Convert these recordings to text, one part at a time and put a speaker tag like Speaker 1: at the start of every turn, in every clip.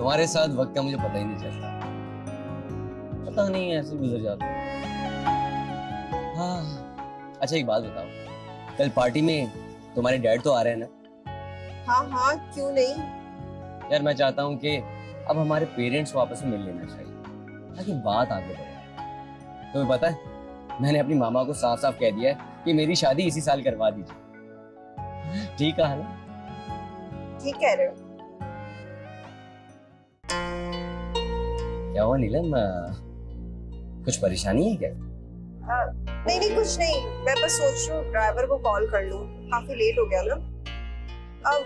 Speaker 1: तुम्हारे साथ वक्त का मुझे पता ही नहीं चलता, पता नहीं ऐसे गुजर जाता। हाँ, अच्छा एक बात बताओ, कल पार्टी में तुम्हारे डैड तो आ रहे हैं ना?
Speaker 2: हाँ हाँ, क्यों नहीं।
Speaker 1: यार मैं चाहता हूँ कि अब हमारे पेरेंट्स को आपस में मिल लेना चाहिए ताकि बात आगे बढ़े। तुम्हें पता है, मैंने अपनी मामा को साफ साफ कह दिया है कि मेरी शादी इसी साल करवा दीजिए। ठीक है ना?
Speaker 2: ठीक कह रहे हो।
Speaker 1: क्या हुआ नीलम, कुछ परेशानी है क्या?
Speaker 2: नहीं नहीं, कुछ नहीं, मैं बस सोच रही हूँ ड्राइवर को कॉल कर लूँ, काफी लेट हो गया ना। अब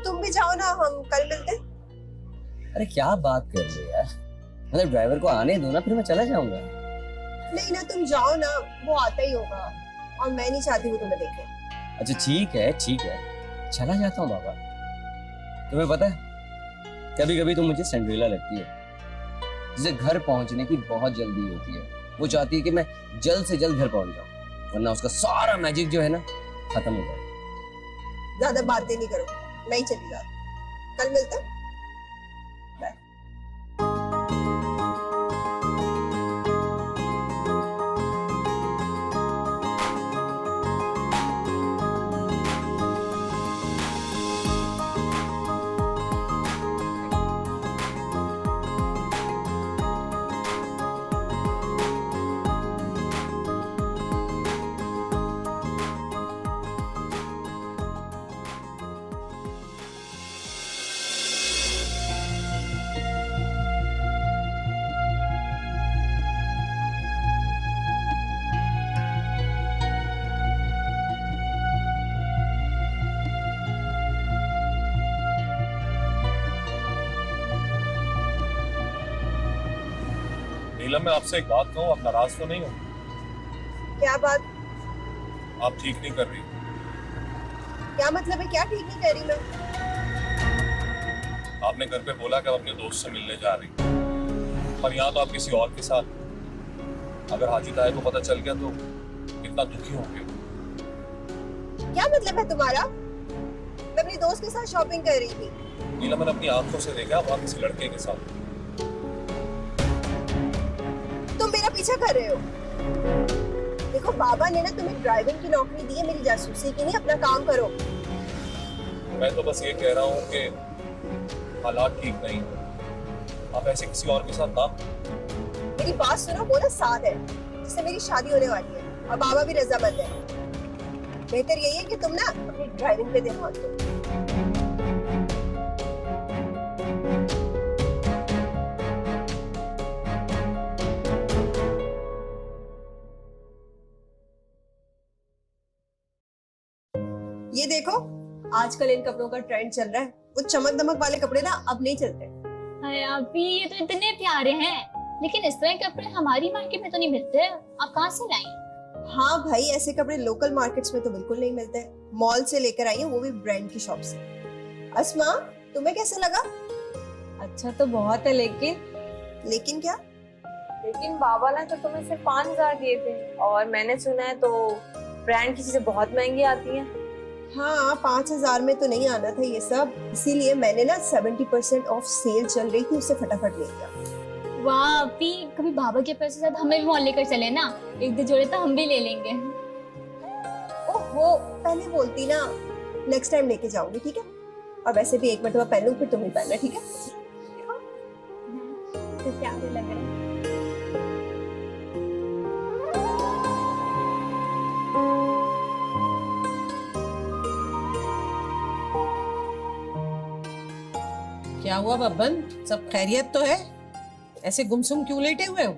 Speaker 2: तुम भी जाओ ना, हम कल मिलते हैं।
Speaker 1: अरे क्या बात कर रहे हो यार, मतलब ड्राइवर को आने दो ना, फिर मैं चला जाऊंगा।
Speaker 2: नहीं ना, तुम जाओ ना, वो आता ही होगा और मैं नहीं चाहती वो तुम्हें देखे।
Speaker 1: अच्छा ठीक है ठीक है, चला जाता हूँ बाबा। तुम्हें पता है, कभी कभी तो मुझे सिंड्रेला लगती है, जिसे घर पहुंचने की बहुत जल्दी होती है। वो चाहती है कि मैं जल्द से जल्द घर पहुंच जाऊं, वरना उसका सारा मैजिक जो है ना खत्म हो जाए।
Speaker 2: ज्यादा बातें नहीं करो, मैं ही चली जाती, कल मिलते हैं। बाय।
Speaker 3: नीलम, मैं आपसे एक बात कहूँ, आप नाराज तो नहीं हो?
Speaker 2: क्या बात?
Speaker 3: आप ठीक नहीं कर रही।
Speaker 2: क्या मतलब है? क्या ठीक नहीं कह रही मैं?
Speaker 3: आपने घर पे बोला कि आप अपने दोस्त से मिलने जा रही, पर यहाँ तो आप किसी और के साथ। अगर हाजिर आए तो पता चल गया तो कितना दुखी होंगे।
Speaker 2: क्या मतलब है तुम्हारा? मैं अपने दोस्त के साथ शॉपिंग कर रही थी।
Speaker 3: नीलम, मैंने अपनी आंखों से देखा वहाँ किसी लड़के के साथ।
Speaker 2: तुम मेरा पीछा कर रहे हो। देखो, बाबा ने ना तुम्हें ड्राइविंग की नौकरी दी है, मेरी जासूसी की नहीं। अपना काम करो।
Speaker 3: मैं तो बस ये कह रहा हूँ कि हालात ठीक नहीं है, आप ऐसे किसी और के साथ ना।
Speaker 2: मेरी बात सुनो, वो ना साथ है जिससे मेरी शादी होने वाली है, और बाबा भी रजामंद है। बेहतर यही है कि तुम ना अपनी ड्राइविंग पे ध्यान दो। ये देखो, आजकल इन कपड़ों का ट्रेंड चल रहा है। वो चमक दमक वाले कपड़े ना अब नहीं चलते।
Speaker 4: अरे अभी ये तो इतने प्यारे हैं, लेकिन इस तरह के कपड़े हमारी मार्केट में तो नहीं मिलते। आप कहाँ से लाए?
Speaker 2: हाँ भाई, ऐसे कपड़े लोकल मार्केट्स में तो बिल्कुल नहीं मिलते। मॉल से लेकर आई हूँ, वो भी ब्रांड की शॉप से। अस्मा, तुम्हें कैसे लगा?
Speaker 5: अच्छा तो बहुत है, लेकिन
Speaker 2: क्या?
Speaker 5: लेकिन बाबा ने तो तुम्हें सिर्फ 5,000 दिए थे, और मैंने सुना है तो ब्रांड की चीजें बहुत महंगी आती हैं।
Speaker 2: हाँ, 5,000 में तो नहीं आना था ये सब, इसीलिए मैंने ना 70% ऑफ सेल चल रही थी, उससे फटाफट ले लिया।
Speaker 4: वाह अभी, कभी बाबा के पैसे साथ हमें भी मॉल लेकर चले ना, एक दो जोड़े तो हम भी ले लेंगे।
Speaker 2: ओहो, पहले बोलती ना, नेक्स्ट टाइम लेके जाऊंगी, ठीक है? और वैसे भी एक मरतबा पहन लूं, फिर तुम ही पहनना, ठीक है?
Speaker 4: तो प्यारे लग रहे हैं।
Speaker 6: क्या हुआ बब्बन, सब खैरियत तो है? ऐसे गुमसुम क्यों लेटे हुए हो?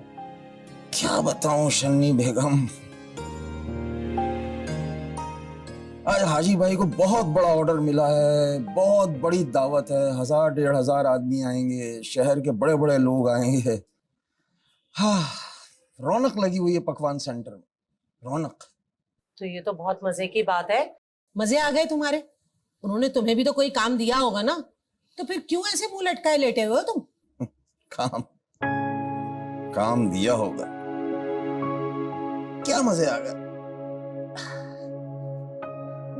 Speaker 7: क्या बताऊं शन्नी बेगम, आज हाजी भाई को बहुत बड़ा ऑर्डर मिला है, बहुत बड़ी दावत है, 1,000-1,500 आदमी आएंगे, शहर के बड़े बड़े लोग आएंगे। हाँ, रौनक लगी हुई है पकवान सेंटर में, रौनक।
Speaker 6: तो ये तो बहुत मजे की बात है। मजे आ गए तुम्हारे? उन्होंने तुम्हें भी तो कोई काम दिया होगा ना, तो फिर क्यों ऐसे मुंह लटकाए लेटे हुए हो तुम?
Speaker 7: काम दिया होगा, क्या मजे आ गए?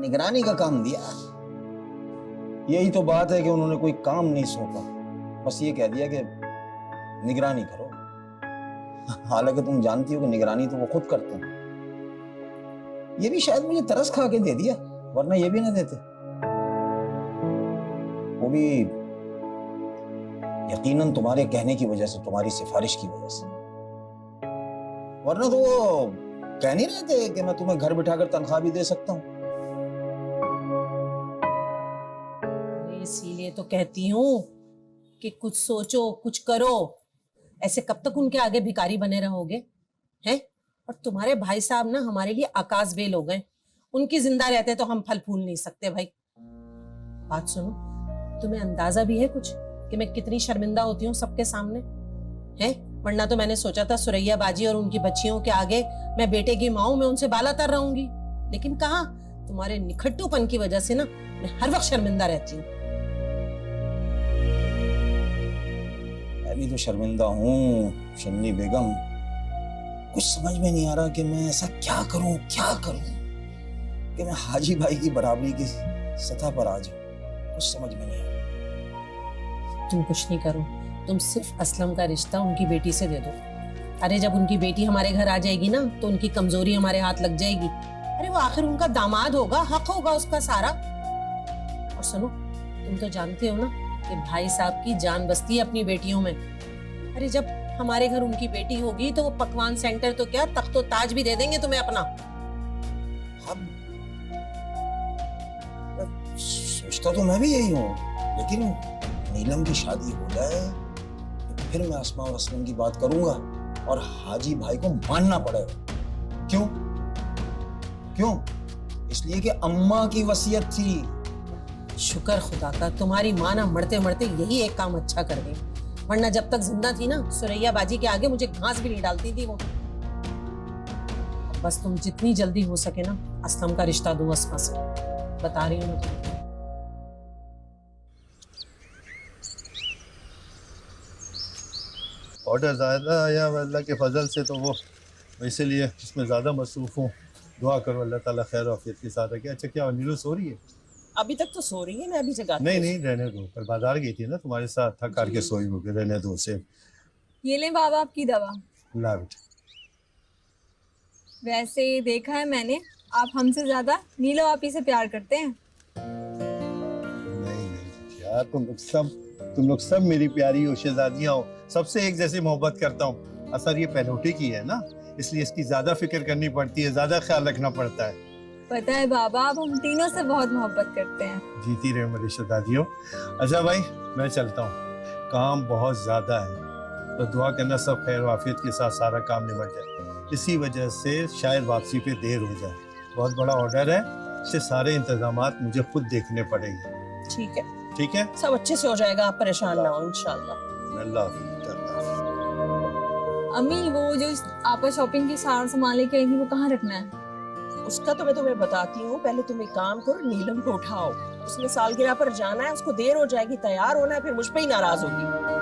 Speaker 7: निगरानी का काम दिया। यही तो बात है कि उन्होंने कोई काम नहीं सौंपा, बस ये कह दिया कि निगरानी करो। हालांकि तुम जानती हो कि निगरानी तो वो खुद करते हैं। ये भी शायद मुझे तरस खा के दे दिया, वरना ये भी ना देते। वो भी यकीनन तुम्हारे कहने की वजह से, तुम्हारी सिफारिश की वजह से। वरना तो वो कह नहीं रहे थे कि मैं तुम्हें घर बिठाकर तनख्वाह भी दे सकता हूँ।
Speaker 6: इसीलिए तो कहती हूँ कि कुछ सोचो, कुछ करो। ऐसे कब तक उनके आगे भिखारी बने रहोगे हैं? और तुम्हारे भाई साहब ना हमारे लिए आकाश बेल हो गए। उनकी जिंदा रहते तो हम फल फूल नहीं सकते भाई। बात सुनो, तुम्हें अंदाजा भी है कुछ कि मैं कितनी शर्मिंदा होती हूँ सबके सामने हैं? वरना तो मैंने सोचा था सुरैया बाजी और उनकी बच्चियों के आगे मैं बेटे की माँ हूं, मैं उनसे बालातर रहूंगी। लेकिन कहाँ, तुम्हारे निखट्टूपन की वजह से ना मैं हर वक्त शर्मिंदा रहती हूँ।
Speaker 7: मैं भी तो शर्मिंदा हूँ शन्नी बेगम। कुछ समझ में नहीं आ रहा कि मैं ऐसा क्या करूं कि मैं हाजी भाई की बराबरी की सतह पर आ जाऊं। कुछ समझ में नहीं आ रहा।
Speaker 6: तुम कुछ नहीं करो, तुम सिर्फ असलम का रिश्ता उनकी बेटी से दे दो। अरे जब उनकी बेटी हमारे घर आ जाएगी ना तो उनकी कमजोरी हमारे हाथ लग जाएगी। अरे वो आखिर उनका दामाद होगा, हक होगा उसका सारा। और सुनो, तुम तो जानते हो ना कि भाई साहब की जान बसती है अपनी बेटियों में। अरे जब हमारे घर उनकी बेटी होगी तो वो पकवान सेंटर तो क्या, तख्तो ताज भी दे देंगे तुम्हें अपना।
Speaker 7: अब सोचता तो मैं भी यही हूँ, लेकिन नीलम की शादी हो जाए तो फिर मैं आसमा और असलम की बात करूंगा और हाजी भाई को मानना पड़ेगा। क्यों? इसलिए कि अम्मा की वसीयत थी।
Speaker 6: शुक्र खुदा का, तुम्हारी माँ ना मरते मरते यही एक काम अच्छा कर गई। वरना जब तक जिंदा थी ना सुरैया बाजी के आगे मुझे घास भी नहीं डालती थी वो। बस तुम जितनी जल्दी हो सके ना असलम का रिश्ता दो अस्मा से, बता रही हूँ मैं तुम्हें।
Speaker 8: ऑर्डर ज़्यादा आया अल्लाह के फजल से, तो वो इसीलिए इसमें ज़्यादा मसरूफ़ हूँ। दुआ करो अल्लाह ताला खैर आफियत के साथ रखे। अच्छा, क्या नीलू सो रही है?
Speaker 6: अभी तक तो सो रही है, मैं अभी जगा
Speaker 8: नहीं रहने दो, कल बाजार गई थी ना तुम्हारे साथ, थक हार के सोई होगी, रहने दो उसे।
Speaker 5: ये लें बाबा आपकी दवा।
Speaker 8: ला बेटा।
Speaker 5: वैसे देखा है मैंने, आप हमसे ज्यादा नीलो आपी से प्यार करते हैं।
Speaker 8: नहीं यार, तुम लोग सब मेरी प्यारी हो, शहजादियाँ हो, सबसे एक जैसी मोहब्बत करता हूँ। असर ये पहलौटी की है ना, इसलिए इसकी ज्यादा फिक्र करनी पड़ती है, ज्यादा ख्याल रखना पड़ता है।
Speaker 5: पता है बाबा, आप हम तीनों से बहुत मोहब्बत करते हैं।
Speaker 8: जीती रहे मेरी शहजादियों। अच्छा भाई, मैं चलता हूँ, काम बहुत ज्यादा है, तो दुआ करना सब खैर वाफियत के साथ सारा काम निपट जाए। इसी वजह से शायद वापसी पे देर हो जाए। बहुत बड़ा ऑर्डर है, इससे सारे इंतजामात मुझे खुद देखने पड़ेंगे। ठीक है,
Speaker 6: सब अच्छे से हो जाएगा, आप परेशान ना हो इंशाल्लाह।
Speaker 8: अल्लाह हाफिज़।
Speaker 5: अम्मी, वो जो आपा शॉपिंग की सारा सामान लेके आई थी वो कहाँ रखना है?
Speaker 9: उसका तो मैं तुम्हें बताती हूँ, पहले तुम एक काम करो, नीलम को उठाओ। उसने सालगिरह पर जाना है, उसको देर हो जाएगी, तैयार होना है, फिर मुझ पे ही नाराज होगी।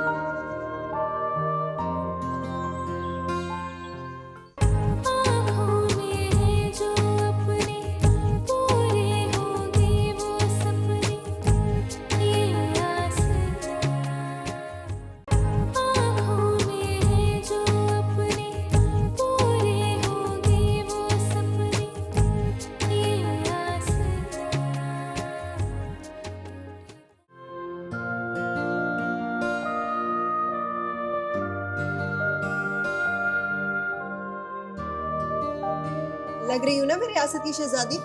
Speaker 2: लग रही हूँ ना मेरी रियासत की शहजादी?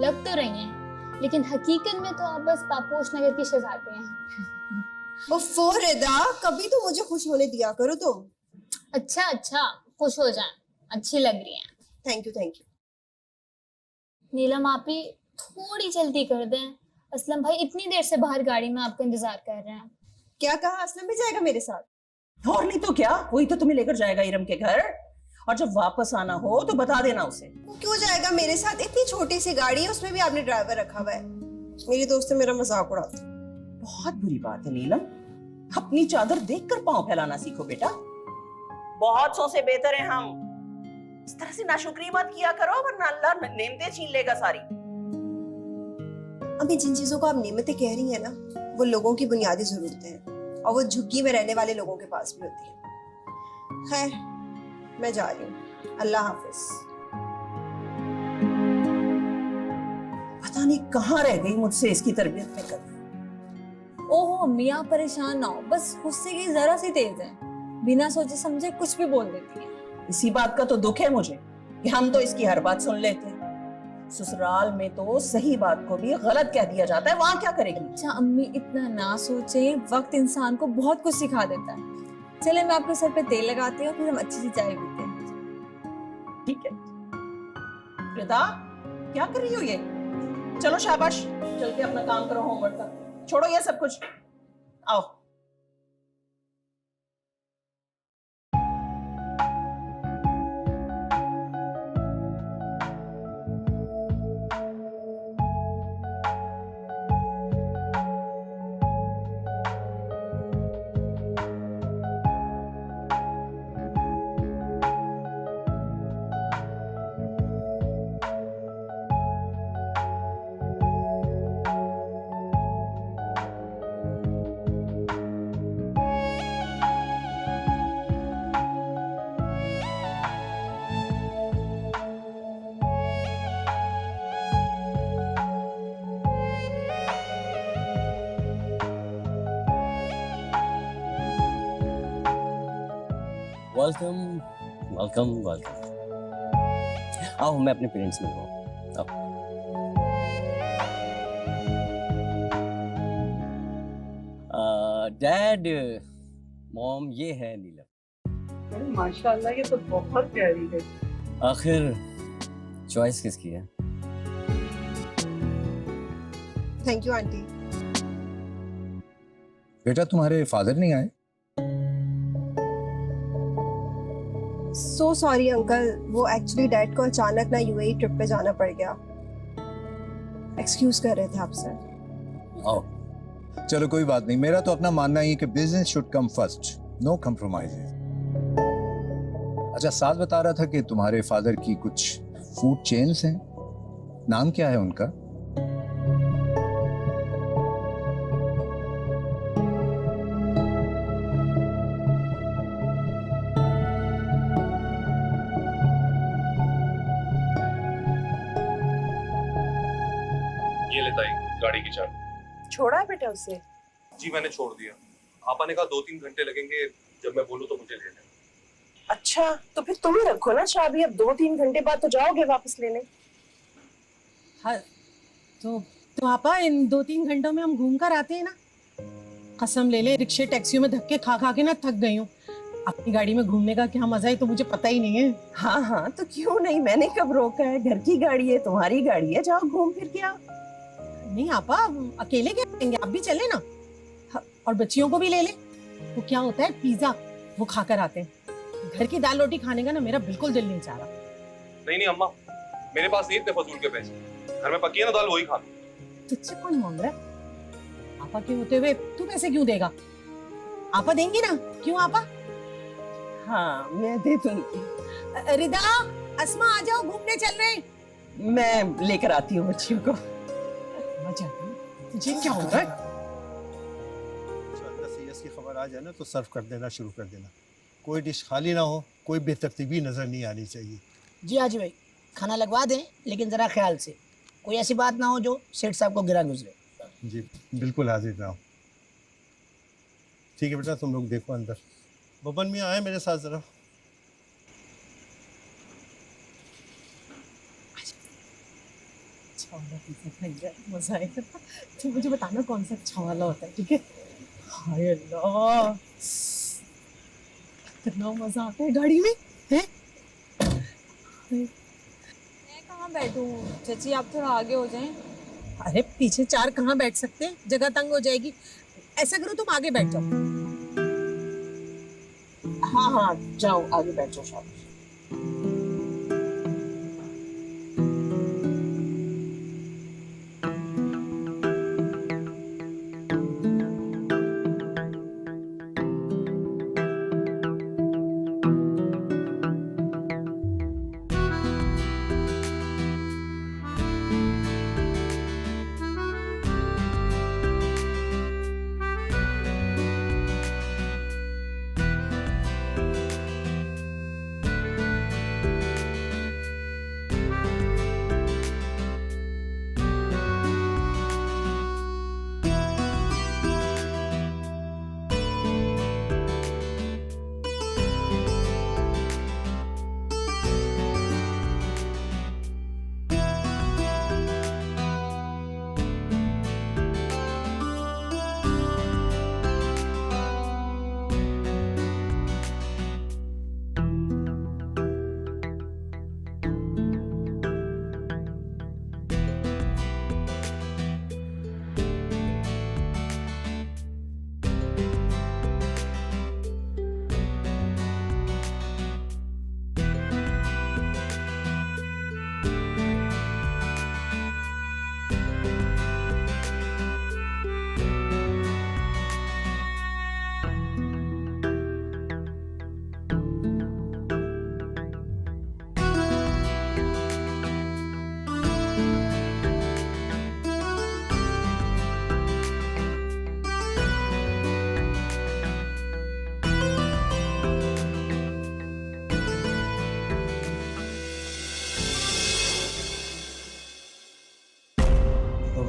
Speaker 4: लग तो रही हैं, लेकिन हकीकत में तो आप बस पापोश नगर की शहजादी हैं।
Speaker 2: ओफो रिदा, कभी तो मुझे खुश होने दिया करो तुम।
Speaker 4: अच्छा, खुश हो जाएं, अच्छी लग रही हैं।
Speaker 2: Thank you.
Speaker 4: नीलम आपी, थोड़ी जल्दी कर दें, असलम भाई इतनी देर से बाहर गाड़ी में आपका इंतजार कर रहे हैं।
Speaker 2: क्या कहा, असलम भी जाएगा मेरे साथ?
Speaker 9: और नहीं तो क्या, वही तो तुम्हें लेकर जाएगा इरम के घर। और जब वापस आना हो तो बता देना उसे।
Speaker 2: वो क्यों जाएगा मेरे साथ? इतनी छोटी सी गाड़ी है, उसमें भी आपने ड्राइवर रखा हुआ है। मेरी दोस्त मेरा मजाक उड़ाती।
Speaker 9: बहुत बुरी बात है नीलम, अपनी चादर देखकर पांव फैलाना सीखो बेटा। बहुत सौ से बेहतर है हम। इस तरह से नाशुक्री मत किया करो, वरना अल्लाह नेमतें छीन लेगा सारी।
Speaker 2: अभी जिन चीजों को आप नेमतें कह रही है ना, वो लोगों की बुनियादी जरूरतें हैं और वो झुग्गी में रहने वाले लोगों के पास भी होती है। खैर, मैं जा रही हूँ, अल्लाह हाफिज।
Speaker 9: पता नहीं कहाँ रह गई मुझसे इसकी तरबियत में कभी।
Speaker 5: ओहो अम्मी, आप परेशान ना हो, बस गुस्से की जरा सी तेज है, बिना सोचे समझे कुछ भी बोल देती है।
Speaker 9: इसी बात का तो दुख है मुझे कि हम तो इसकी हर बात सुन लेते हैं। ससुराल में तो सही बात को भी गलत कह दिया जाता है, वहां क्या करेगी?
Speaker 5: अच्छा अम्मी, इतना ना सोचे, वक्त इंसान को बहुत कुछ सिखा देता है। चले मैं आपके सर पे तेल लगाती हूँ, फिर हम अच्छी सी चाय पीते हैं।
Speaker 9: ठीक है। रिदा, क्या कर रही हो ये? चलो शाबाश, चल के अपना काम करो, होमवर्क का। छोड़ो ये सब कुछ, आओ।
Speaker 1: Welcome welcome welcome. आओ, मैं अपने पेरेंट्स में हूँ। आओ। डैड, मॉम, ये है नीलम।
Speaker 10: माशाल्लाह, ये तो बहुत प्यारी है।
Speaker 1: आखिर चॉइस किसकी है?
Speaker 2: Thank you aunty.
Speaker 7: बेटा, तुम्हारे फादर नहीं आए?
Speaker 2: सो सॉरी अंकल, वो एक्चुअली डैड को अचानक ना यूएई ट्रिप पे जाना पड़ गया। एक्सक्यूज कर रहे थे आपसे।
Speaker 7: आओ। चलो कोई बात नहीं, मेरा तो अपना मानना ही है कि business should come first, no compromises. अच्छा, साथ बता रहा था कि तुम्हारे फादर की कुछ फूड चेन्स हैं, नाम क्या है उनका?
Speaker 3: ये लेता ही गाड़ी की चाबी।
Speaker 5: छोड़ा है बेटा उसे?
Speaker 3: जी मैंने छोड़ दिया। आपा ने कहा 2-3 घंटे लगेंगे, जब मैं बोलूँ तो मुझे ले लें।
Speaker 9: अच्छा, तो फिर तुम ही रखो ना चाबी, अब 2-3 घंटे बाद तो जाओगे वापस लेने।
Speaker 6: हाँ, तो आपा इन 2-3 घंटों में हम घूम कर आते हैं ना। कसम ले ले, रिक्शे टैक्सियों में धक्के खा खा के ना थक गई हूँ। अपनी गाड़ी में घूमने का क्या मजा है तो मुझे पता ही नहीं है।
Speaker 9: हाँ हाँ, तो क्यों नहीं, मैंने कब रोका है? घर की गाड़ी है, तुम्हारी गाड़ी है, जाओ घूम फिर के आओ।
Speaker 6: नहीं आपा, अकेले क्या करेंगे, आप भी चले ना। हाँ, और बच्चियों को भी ले ले। वो क्या होता है, पिज्जा, वो खाकर आते हैं। घर की दाल रोटी खाने का ना मेरा बिल्कुल दिल नहीं चाह रहा।
Speaker 3: नहीं अम्मा, मेरे पास नहीं इतने फजूल के पैसे। घर में पकी है ना दाल, वही खा लो।
Speaker 6: तुझसे कौन मांग रहा है? आपा के होते हुए तू पैसे क्यों देगा? आपा देंगी ना, क्यों आपा?
Speaker 9: हाँ, मैं दे दूंगी।
Speaker 6: रिदा, अस्मा, आ जाओ, घूमने चल रहे हैं।
Speaker 9: मैं लेकर आती हूँ बच्चियों को।
Speaker 6: तुझे क्या हो रहा है?
Speaker 8: सीएस की खबर आ जाए ना तो सर्व कर देना शुरू कर देना। कोई डिश खाली ना हो, कोई बेतरतीबी नजर नहीं आनी चाहिए।
Speaker 10: जी हाजी भाई, खाना लगवा दें, लेकिन जरा ख्याल से, कोई ऐसी बात ना हो जो सेठ साहब को गिरा गुजरे।
Speaker 8: जी बिल्कुल हाजिर रहा हूँ। ठीक है बेटा, तुम लोग देखो अंदर। बबन मियाँ आए मेरे साथ जरा।
Speaker 6: अच्छा वाला पिज़्ज़ा खाएंगे, मजा आएगा। तो मुझे बताना कौन सा अच्छा वाला होता है, ठीक है? हाय अल्लाह, कितना मजा आता है गाड़ी में, हैं?
Speaker 5: मैं कहाँ बैठूं? चाची आप थोड़ा आगे हो जाएं।
Speaker 6: अरे पीछे 4 कहाँ बैठ सकते हैं, जगह तंग हो जाएगी। ऐसा करो, तुम आगे बैठ जाओ।
Speaker 9: हाँ हाँ, जाओ आगे बैठ जाओ शाबाश।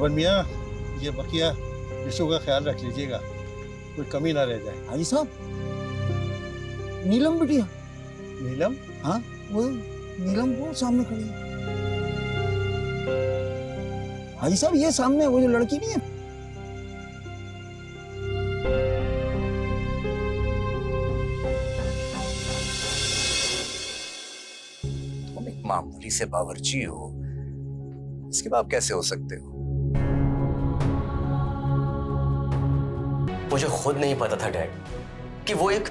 Speaker 8: सरवर मियाँ, ये बकिया डिशों का ख्याल रख लीजिएगा, कोई कमी ना रह जाए।
Speaker 7: हाजी साहब, नीलम बिटिया?
Speaker 8: नीलम?
Speaker 7: हाँ, वो नीलम वो सामने खड़ी है। हाजी साहब, ये सामने वो जो लड़की नहीं है?
Speaker 11: तुम एक मामूली से बावर्ची हो, इसके बाप कैसे हो सकते हो?
Speaker 12: मुझे खुद नहीं पता था डैड कि वो एक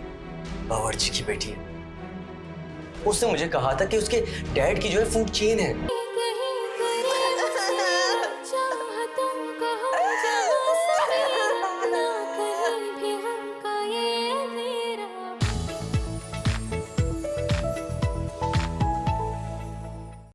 Speaker 12: बावर्ची की बेटी है। उसने मुझे कहा था कि उसके डैड की जो है फूड चेन है।